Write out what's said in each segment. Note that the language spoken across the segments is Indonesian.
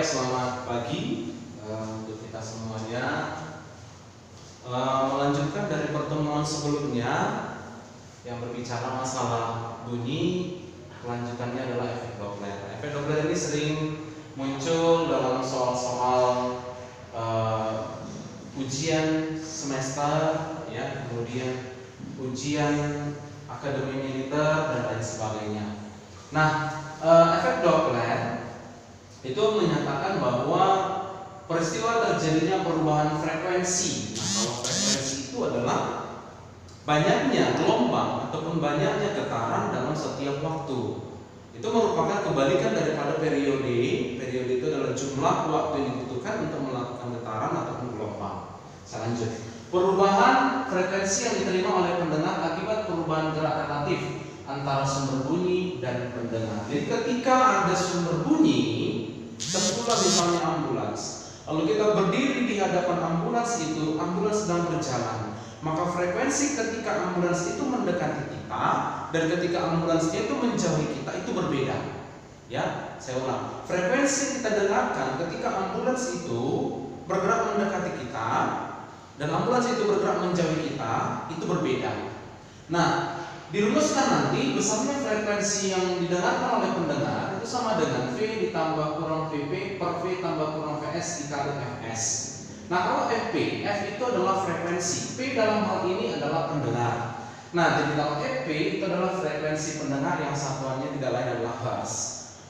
selamat pagi untuk kita semuanya. Melanjutkan dari pertemuan sebelumnya yang berbicara masalah bunyi, kelanjutannya adalah efek Doppler. Efek Doppler ini sering muncul dalam soal-soal ujian semester, ya, kemudian ujian akademi militer dan lain sebagainya. Nah, efek Doppler itu menyatakan bahwa peristiwa terjadinya perubahan frekuensi. Nah, kalau frekuensi itu adalah banyaknya gelombang ataupun banyaknya getaran dalam setiap waktu. Itu merupakan kebalikan daripada periode. Periode itu adalah jumlah waktu yang dibutuhkan untuk melakukan getaran ataupun gelombang. Selanjutnya, perubahan frekuensi yang diterima oleh pendengar akibat perubahan gerak relatif antara sumber bunyi dan pendengar. Jadi ketika ada sumber bunyi, setelah misalnya ambulans, lalu kita berdiri di hadapan ambulans itu, ambulans sedang berjalan, maka frekuensi ketika ambulans itu mendekati kita dan ketika ambulans itu menjauhi kita itu berbeda. Ya, saya ulang. Frekuensi kita dengarkan ketika ambulans itu bergerak mendekati kita dan ambulans itu bergerak menjauhi kita itu berbeda. Nah, dirumuskan nanti besarnya frekuensi yang didengarkan oleh pendengar itu sama dengan V ditambah kurang VP per V tambah kurang VS dikali Fs. Nah, kalau Fp, F itu adalah frekuensi, P dalam hal ini adalah pendengar. Nah, jadi kalau Fp itu adalah frekuensi pendengar yang satuannya tidak lain adalah Hertz.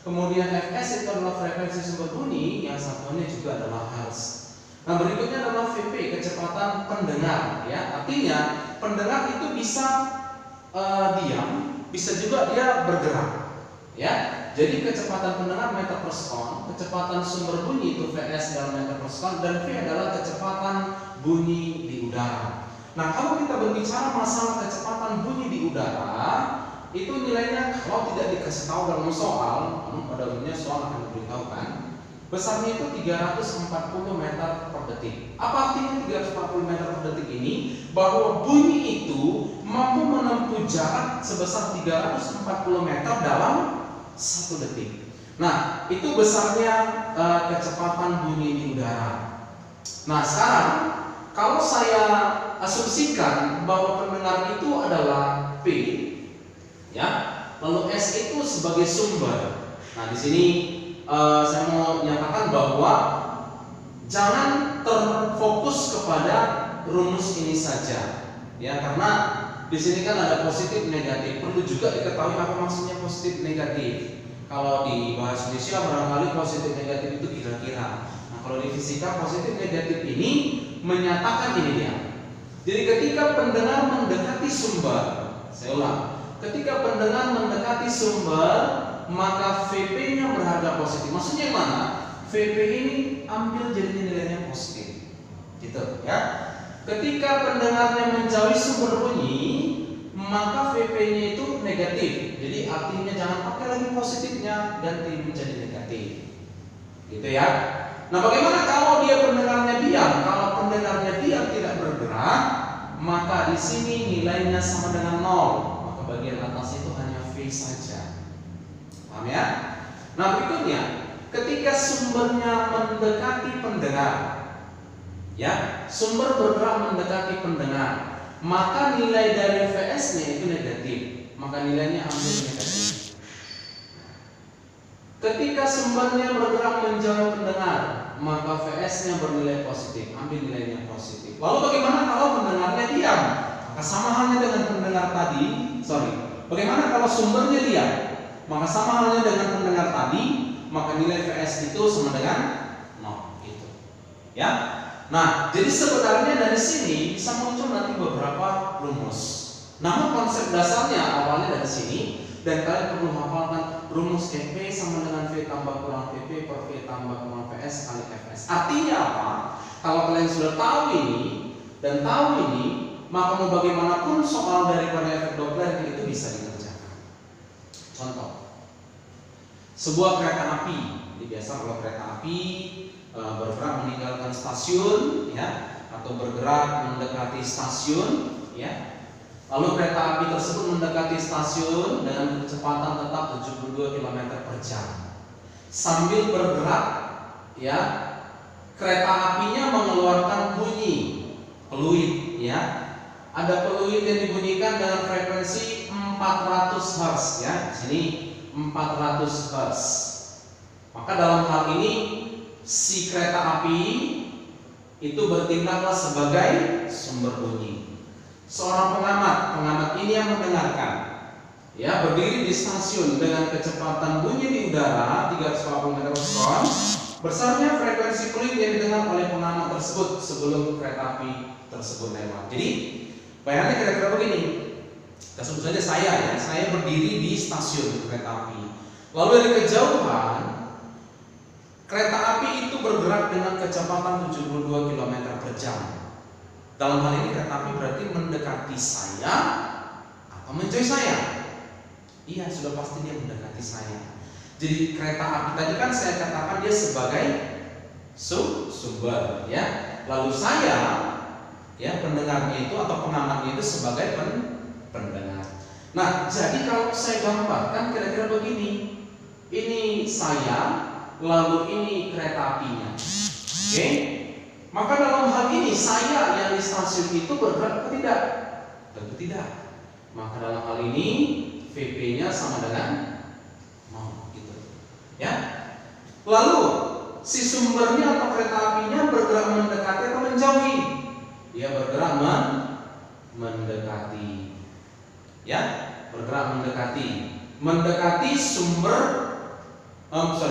Kemudian Fs itu adalah frekuensi sumber bunyi yang satuannya juga adalah Hertz. Nah, berikutnya adalah Vp, kecepatan pendengar, ya. Artinya pendengar itu bisa diam, bisa juga dia bergerak, ya. Jadi kecepatan pendengar meter per sekon, kecepatan sumber bunyi itu Vs dalam meter per sekon, dan V adalah kecepatan bunyi di udara. Nah, kalau kita berbicara masalah kecepatan bunyi di udara, itu nilainya kalau tidak dikasih tahu dalam soal, pada umumnya soal akan diberitahukan, besarnya itu 340 meter per detik. Apa artinya 340 meter per detik ini? Bahwa bunyi itu mampu menempuh jarak sebesar 340 meter dalam 1 detik. Nah, itu besarnya kecepatan bunyi di udara. Nah, sekarang kalau saya asumsikan bahwa pendengar itu adalah P, ya, lalu S itu sebagai sumber. Nah, di sini saya mau nyatakan bahwa jangan terfokus kepada rumus ini saja, ya, karena di sini kan ada positif negatif. Perlu juga diketahui apa maksudnya positif negatif. Kalau di bahasa Indonesia barangkali positif negatif itu kira-kira. Nah, kalau di fisika positif negatif ini menyatakan ini dia. Jadi ketika pendengar mendekati sumber, saya ulang, ketika pendengar mendekati sumber, maka Vp-nya berharga positif. Maksudnya mana? Vp ini ambil jadi nilainya positif, gitu, ya. Ketika pendengarnya menjauhi sumber bunyi, maka Vp-nya itu negatif. Jadi artinya jangan pakai lagi positifnya, ganti menjadi negatif, gitu ya. Nah, bagaimana kalau dia pendengarnya diam? Kalau pendengarnya diam tidak bergerak, maka di sini nilainya sama dengan 0. Maka bagian atas itu hanya V saja. Paham ya? Nah, berikutnya, ketika sumbernya mendekati pendengar, ya, sumber bergerak mendekati pendengar, maka nilai dari Vs-nya itu negatif, maka nilainya ambil negatif. Ketika sumbernya bergerak menjauhi pendengar, maka Vs-nya bernilai positif, ambil nilainya positif. Lalu bagaimana kalau pendengarnya diam? Maka sama halnya dengan pendengar tadi, bagaimana kalau sumbernya diam? Maka sama halnya dengan pendengar tadi, maka nilai Vs itu sama dengan 0, gitu. Ya. Nah, jadi sebenarnya dari sini bisa muncul nanti beberapa rumus. Namun konsep dasarnya awalnya dari sini, dan kalian perlu hafalkan rumus Fp sama dengan V tambah kurang Vp per V tambah kurang Vs kali Fs. Artinya apa? Kalau kalian sudah tahu ini dan tahu ini, maka mau bagaimanapun soal daripada efek Doppler itu bisa dikerjakan. Contoh, sebuah kereta api. Jadi biasa kalau kereta api bergerak meninggalkan stasiun, ya, atau bergerak mendekati stasiun, ya. Lalu kereta api tersebut mendekati stasiun dengan kecepatan tetap 72 km per jam. Sambil bergerak ya kereta apinya mengeluarkan bunyi peluit, ya. Ada peluit yang dibunyikan dengan frekuensi 400 Hz, ya. Sini 400 Hz. Maka dalam hal ini si kereta api itu bertindaklah sebagai sumber bunyi. Seorang pengamat ini yang mendengarkan, ya, berdiri di stasiun dengan kecepatan bunyi di udara 340 meter per sekon. Besarnya frekuensi peluit yang didengar oleh pengamat tersebut sebelum kereta api tersebut lewat. Jadi bayangannya kira-kira begini. Kita sebut saja saya berdiri di stasiun kereta api. Lalu dari kejauhan kereta api itu bergerak dengan kecepatan 72 km per jam. Dalam hal ini kereta api berarti mendekati saya atau menjauhi saya? Iya, sudah pasti dia mendekati saya. Jadi kereta api tadi kan saya katakan dia sebagai sumber, ya. Lalu saya, ya, pendengarnya itu atau pengamatnya itu sebagai pendengar. Nah, jadi kalau saya gambarkan kira-kira begini. Ini saya, lalu ini kereta apinya. Oke? Maka dalam hal ini saya yang di stasiun itu bergerak atau tidak? Tentu tidak. Maka dalam hal ini VP-nya sama dengan 0, gitu. Ya. Lalu si sumbernya atau kereta apinya bergerak mendekati atau menjauhi? Dia bergerak mendekati. Ya, bergerak mendekati sumber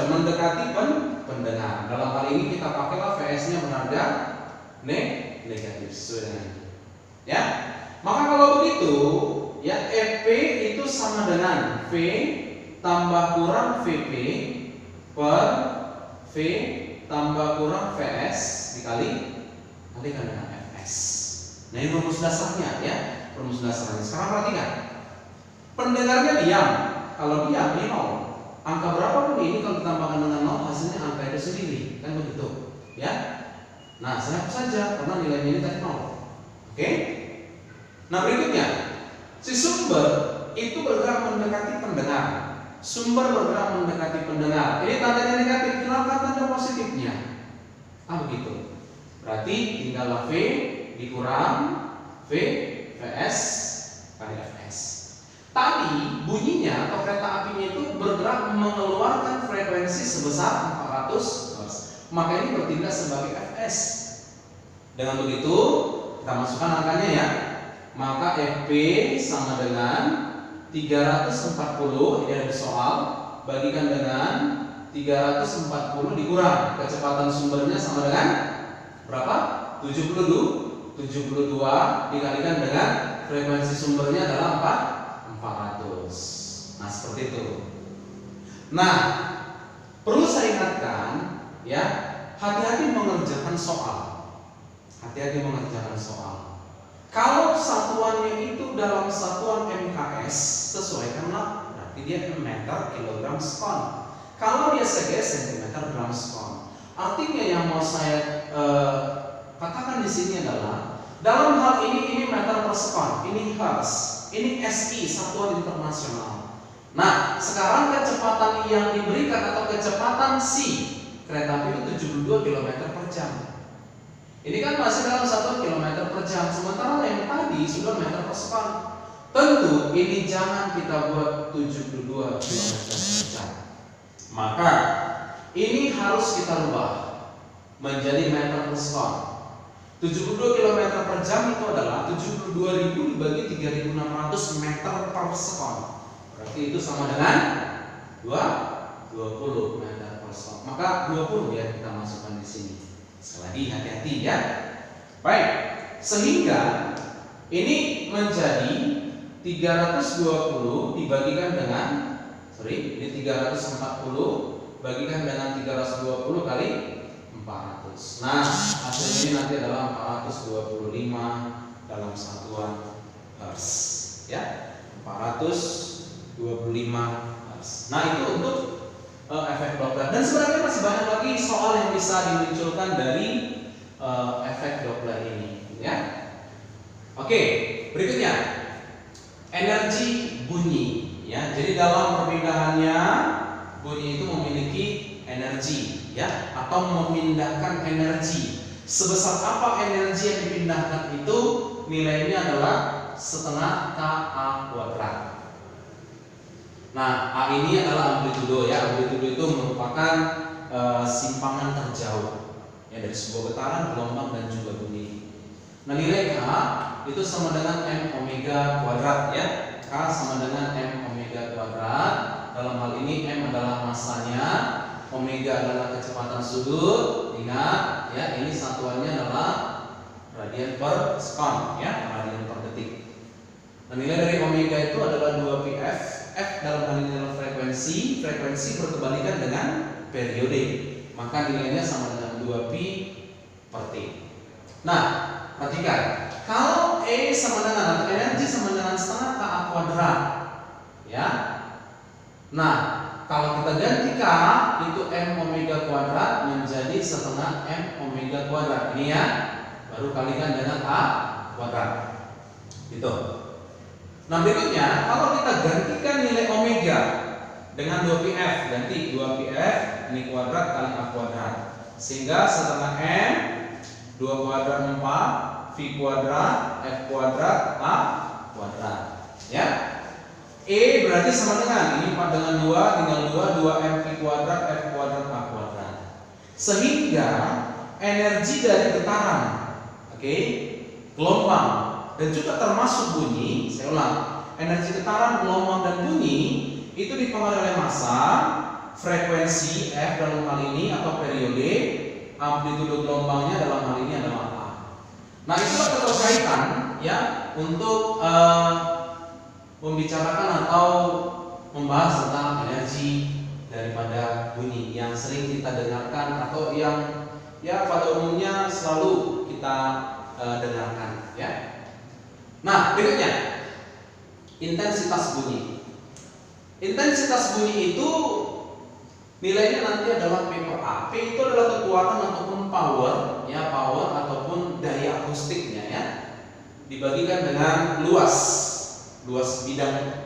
mendekati pendengar. Dalam hal ini kita pakailah VS-nya berharga negatif sesuai dengan ini. Ya. Maka kalau begitu, ya, FP itu sama dengan V tambah kurang VP per V tambah kurang VS dikalikan dengan FS. Nah, ini rumus dasarnya, ya, rumus dasarnya. Sekarang perhatikan, pendengarnya diam. Kalau diam ini 0. Angka berapa pun ini kalau ditambahkan dengan 0 hasilnya angka itu sendiri, kan begitu, ya. Nah, saya hapus saja karena nilainya ini tadi 0. Oke? Nah, berikutnya, si sumber itu bergerak mendekati pendengar. Sumber bergerak mendekati pendengar. Ini tandanya negatif, hilangkan tanda positifnya. Begitu. Berarti tinggallah V dikurang VS kali FS. Tadi bunyinya atau kereta apinya itu bergerak mengeluarkan frekuensi sebesar 400 Hz. Maka ini bertindak sebagai FS. Dengan begitu kita masukkan angkanya, ya. Maka FP sama dengan 340, ini ada di soal, bagikan dengan 340 dikurang kecepatan sumbernya sama dengan berapa? 72 dikalikan dengan frekuensi sumbernya adalah 400. Nah, seperti itu. Nah, perlu saya ingatkan, ya, hati-hati mengerjakan soal. Kalau satuannya itu dalam satuan MKS, sesuaikanlah, berarti dia meter kilogram sekon. Kalau dia segi sentimeter gram sekon. Artinya yang mau saya katakan di sini adalah dalam hal ini meter per sekon, ini hertz, ini SI, satuan internasional. Nah, sekarang kecepatan yang diberikan atau kecepatan si kereta api itu 72 km per jam. Ini kan masih dalam satuan kilometer per jam, sementara yang tadi sudah meter per sekon. Tentu ini jangan kita buat 72 km per jam. Maka ini harus kita rubah menjadi meter per sekon. 72 km per jam itu adalah 72.000 dibagi 3.600 meter per sekon. Berarti itu sama dengan 20 meter per sekon. Maka 20 ya kita masukkan di sini. Sekali lagi hati-hati, ya. Baik, sehingga ini menjadi 320 dibagikan dengan ini 340 bagikan dengan 320 kali 400. Nah, hasilnya ini nanti adalah 425 dalam satuan Hertz, ya. 425 Hertz. Nah, itu untuk efek Doppler. Dan sebenarnya masih banyak lagi soal yang bisa dimunculkan dari efek Doppler ini, ya. Oke, berikutnya energi bunyi, ya. Jadi dalam perpindahannya bunyi itu memiliki energi, ya, atau memindahkan energi. Sebesar apa energi yang dipindahkan itu nilainya adalah setengah KA kuadrat. Nah, A ini adalah amplitudo ya. Amplitudo itu merupakan simpangan terjauh ya dari sebuah getaran, gelombang dan juga bunyi. Nah, nilai K itu sama dengan M omega kuadrat ya. K sama dengan M omega kuadrat. Dalam hal ini M adalah masanya, omega adalah kecepatan sudut. Ingat ya, ini satuannya adalah radian per sekon ya, radian per detik. Nah, nilai dari omega itu adalah 2πf. F dalam hal ini adalah frekuensi. Frekuensi berkebalikan dengan periode, maka nilainya sama dengan 2pi per t. Nah, perhatikan, kalau E sama dengan atau energi sama dengan setengah KA kuadrat ya. Nah, kalau kita ganti K itu M omega kuadrat menjadi setengah M omega kuadrat. Ini ya, baru kalikan dengan A kuadrat gitu. Nah, berikutnya kalau kita gantikan nilai omega dengan 2πf, ganti 2πf ini kuadrat kali A kuadrat, sehingga setengah M 2 kuadrat 4, V kuadrat, F kuadrat, A kuadrat ya. E berarti sama dengan ini 4 dengan 2 tinggal 2, 2M V kuadrat, F kuadrat, A kuadrat. Sehingga energi dari getaran, oke, gelombang dan juga termasuk bunyi, saya ulang, energi getaran, gelombang dan bunyi itu dipengaruhi oleh massa, frekuensi F dalam hal ini atau periode, amplitudo gelombangnya dalam hal ini adalah A. Nah, itulah keterkaitan ya untuk membicarakan atau membahas tentang energi daripada bunyi yang sering kita dengarkan atau yang ya pada umumnya selalu kita dengarkan ya. Nah, berikutnya intensitas bunyi. Intensitas bunyi itu nilainya nanti adalah P per A. P itu adalah kekuatan ataupun power ya, power ataupun daya akustiknya ya, dibagikan dengan luas bidang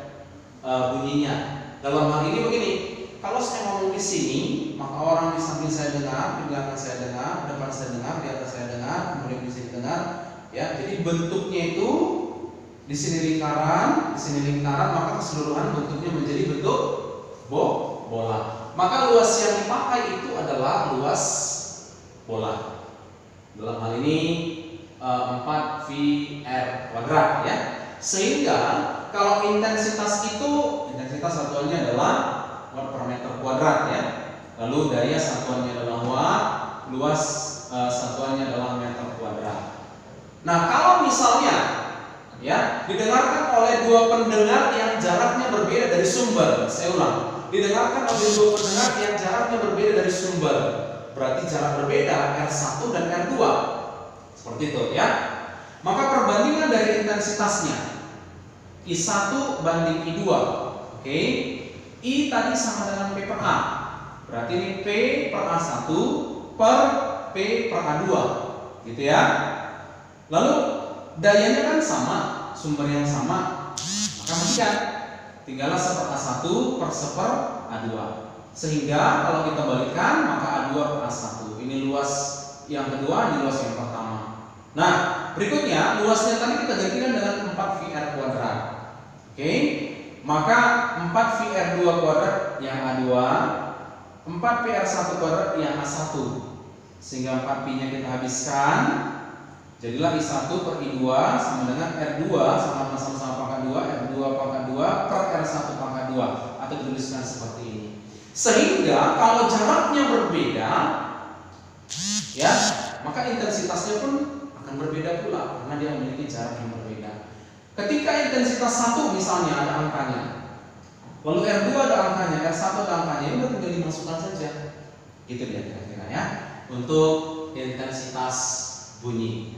bunyinya. Dalam hal ini begini, kalau saya ngomong di sini, maka orang di samping saya dengar, di belakang saya dengar, depan saya dengar, di atas saya dengar, kemudian di sini dengar ya. Jadi bentuknya itu di sini lingkaran, maka keseluruhan bentuknya menjadi bentuk bola. Maka luas yang dipakai itu adalah luas bola. Dalam hal ini 4πr kuadrat ya. Sehingga kalau intensitas satuannya adalah watt per meter kuadrat ya. Lalu daya satuannya adalah watt, luas satuannya adalah meter kuadrat. Nah, kalau misalnya ya didengarkan oleh dua pendengar yang jaraknya berbeda dari sumber, saya ulang, didengarkan oleh dua pendengar yang jaraknya berbeda dari sumber, berarti jarak berbeda R1 dan R2, seperti itu ya. Maka perbandingan dari intensitasnya I1 banding I2, oke. I tadi sama dengan P per A, berarti ini P per A1 per P per A2 gitu ya. Lalu dayanya kan sama, sumber yang sama, maka masih tinggallah 1/A1 per 1/A2. Sehingga kalau kita balikan maka A2 per A1. Ini luas yang kedua, ini luas yang pertama. Nah, berikutnya luasnya tadi kita gantikan dengan 4πr kuadrat. Oke. Maka 4πr2 kuadrat yang A2, 4πr1 kuadrat yang A1. Sehingga 4pi-nya kita habiskan. Jadilah I1 per I2 sama dengan R2 sama-sama pangkat 2, R2 pangkat 2 per R1 pangkat 2, atau dituliskan seperti ini. Sehingga kalau jaraknya berbeda ya, maka intensitasnya pun akan berbeda pula karena dia memiliki jarak yang berbeda. Ketika intensitas 1 misalnya ada angkanya, lalu R2 ada angkanya, R1 ada angkanya, itu tinggal dimasukkan saja. Gitu dia kira-kira ya untuk intensitas bunyi.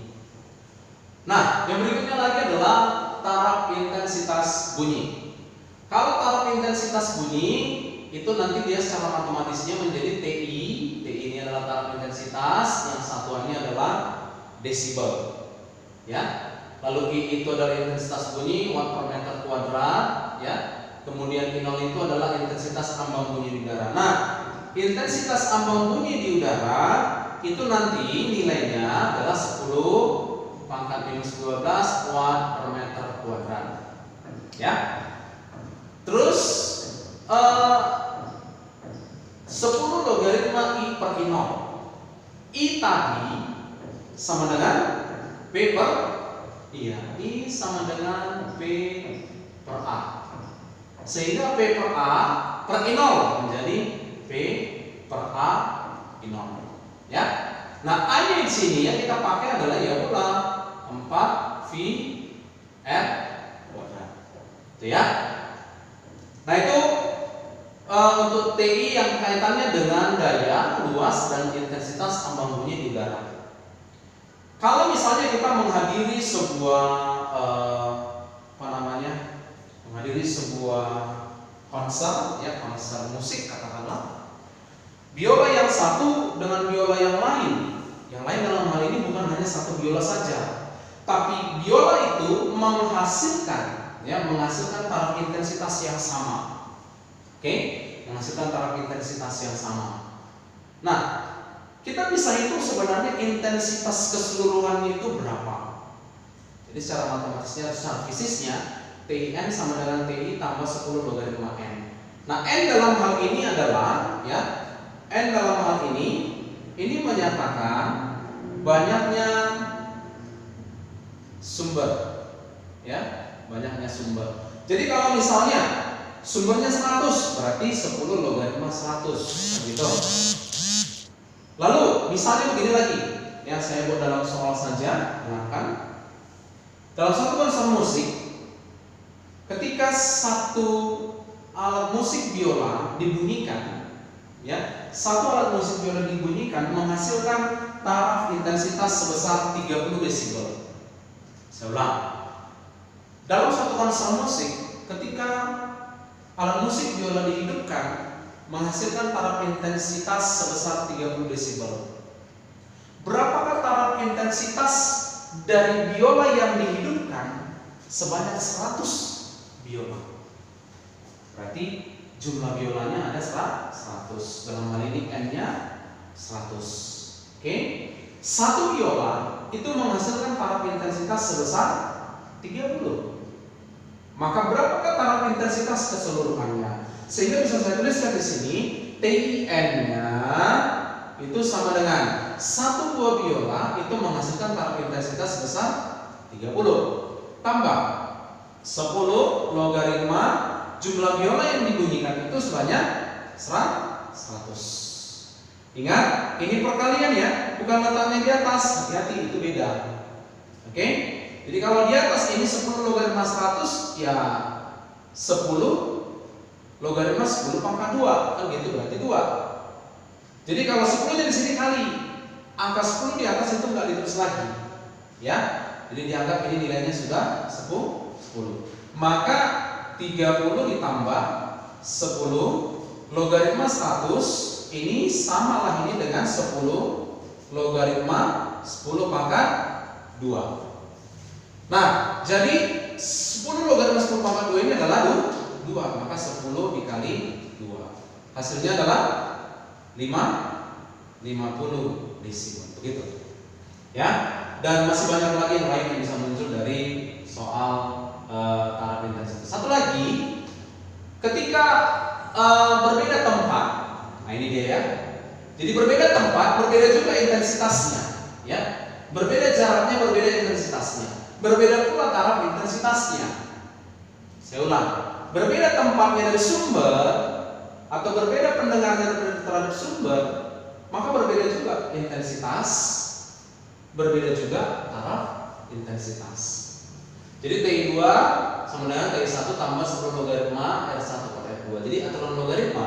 Nah, yang berikutnya lagi adalah taraf intensitas bunyi. Kalau taraf intensitas bunyi itu nanti dia secara matematisnya menjadi TI. TI ini adalah taraf intensitas yang satuannya adalah desibel. Ya. Lalu I itu adalah intensitas bunyi watt per meter kuadrat, ya. Kemudian I0 itu adalah intensitas ambang bunyi udara. Nah, intensitas ambang bunyi di udara itu nanti nilainya adalah 10 pangkat minus 12 watt per meter kuadrat. Ya. Terus 10 logaritma I per I0. I tadi sama dengan P per I sama dengan P per A. Sehingga P per A per I0 menjadi P per A I0. Ya. Nah, A-nya di sini yang kita pakai adalah ya pula 4 V R kuadrat. Itu ya. Nah, itu untuk TI yang kaitannya dengan daya, luas, dan intensitas ambang bunyi di udara. Kalau misalnya kita menghadiri sebuah menghadiri sebuah konser, ya konser musik katakanlah, biola yang satu dengan biola yang lain dalam hal ini bukan hanya satu biola saja, tapi biola itu menghasilkan taraf intensitas yang sama. Oke, menghasilkan taraf intensitas yang sama. Nah, kita bisa hitung sebenarnya intensitas keseluruhannya itu berapa. Jadi secara matematisnya, secara fisiknya, TIN sama dengan TI tambah 10 logaritma N. Nah, N dalam hal ini adalah N dalam hal ini menyatakan banyaknya sumber, banyaknya sumber. Jadi kalau misalnya sumbernya 100, berarti 10 logaritma 100, gitu. Lalu misalnya begini lagi, saya buat dalam soal saja, dengarkan. Dalam satu konser musik, ketika satu alat musik biola dibunyikan, satu alat musik biola dibunyikan menghasilkan taraf intensitas sebesar 30 desibel. Saya ulang. Dalam satu konser musik, ketika alat musik biola dihidupkan menghasilkan taraf intensitas sebesar 30 desibel. Berapakah taraf intensitas dari biola yang dihidupkan? Sebanyak 100 biola. Berarti jumlah biolanya ada 100. Dalam hal ini N-nya 100. Oke? Satu biola itu menghasilkan taraf intensitas sebesar 30. Maka berapakah taraf intensitas keseluruhannya? Sehingga bisa saya tuliskan di sini TIN-nya itu sama dengan satu buah biola itu menghasilkan taraf intensitas sebesar 30 tambah 10 logaritma jumlah biola yang dibunyikan itu sebanyak 100. Ingat, ini perkalian ya, bukan letaknya di atas. Hati-hati, itu beda. Oke? Jadi kalau di atas ini 10 logaritma 100, ya 10 logaritma 10 pangkat 2, kan gitu, berarti 2. Jadi kalau 10-nya di sini kali, angka 10 di atas itu nggak ditulis lagi. Ya. Jadi dianggap ini nilainya sudah 10. Maka 30 ditambah 10 logaritma 100 ini samalah ini dengan 10 logaritma 10 pangkat 2. Nah, jadi 10 logaritma 10 pangkat 2 ini adalah 2, maka 10 dikali 2. Hasilnya adalah 50 desibel, begitu. Ya, dan masih banyak lagi yang lain yang bisa muncul dari soal taraf intensitas. Satu lagi, ketika berbeda tempat, nah ini dia ya. Jadi berbeda tempat, berbeda juga intensitasnya, ya. Berbeda jaraknya, berbeda intensitasnya. Berbeda pula taraf intensitasnya. Saya ulang, berbeda tempatnya dari sumber atau berbeda pendengarnya terhadap sumber, maka berbeda juga intensitas, berbeda juga taraf intensitas. Jadi TI2 sama dengan TI1 tambah 10 logaritma R1 per R2. Jadi aturan logaritma,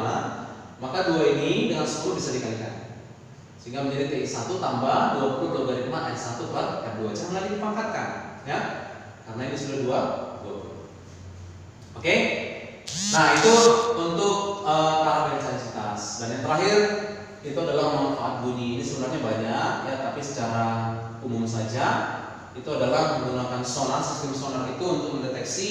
maka 2 ini dengan 10 bisa dikalikan, sehingga menjadi TI1 tambah 20 logaritma R1 per R2. Jangan lagi dipangkatkan, ya, karena ini sudah 20. Oke? Nah, itu untuk taraf intensitas. Dan yang terakhir itu adalah manfaat bunyi. Ini sebenarnya banyak ya, tapi secara umum saja itu adalah menggunakan sonar. Sistem sonar itu untuk mendeteksi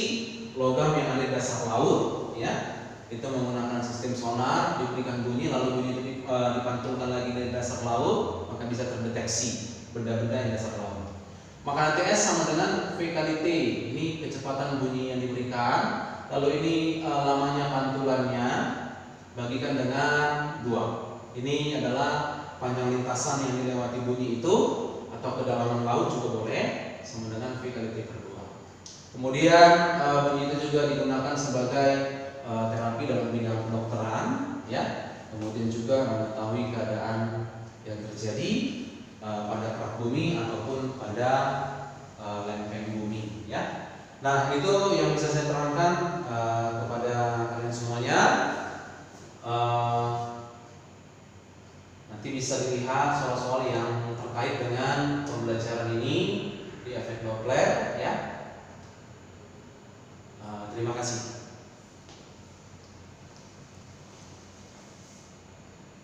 logam yang ada di dasar laut, ya. itu menggunakan sistem sonar, diberikan bunyi lalu bunyi itu dipantulkan lagi dari dasar laut, maka bisa terdeteksi benda-benda yang dasar laut. Maka ATS sama dengan V-quality, ini kecepatan bunyi yang diberikan, lalu ini lamanya pantulannya, bagikan dengan 2. Ini adalah panjang lintasan yang dilewati bunyi itu, atau kedalaman laut juga boleh, sama dengan V-quality per 2. Kemudian bunyi itu juga digunakan sebagai terapi dalam bidang kedokteran, ya. Kemudian juga mengetahui keadaan yang terjadi pada kerak bumi ataupun pada lempeng bumi, ya. Nah, itu yang bisa saya terangkan kepada kalian semuanya. Nanti bisa dilihat soal-soal yang terkait dengan pembelajaran ini di efek Doppler, ya. Terima kasih.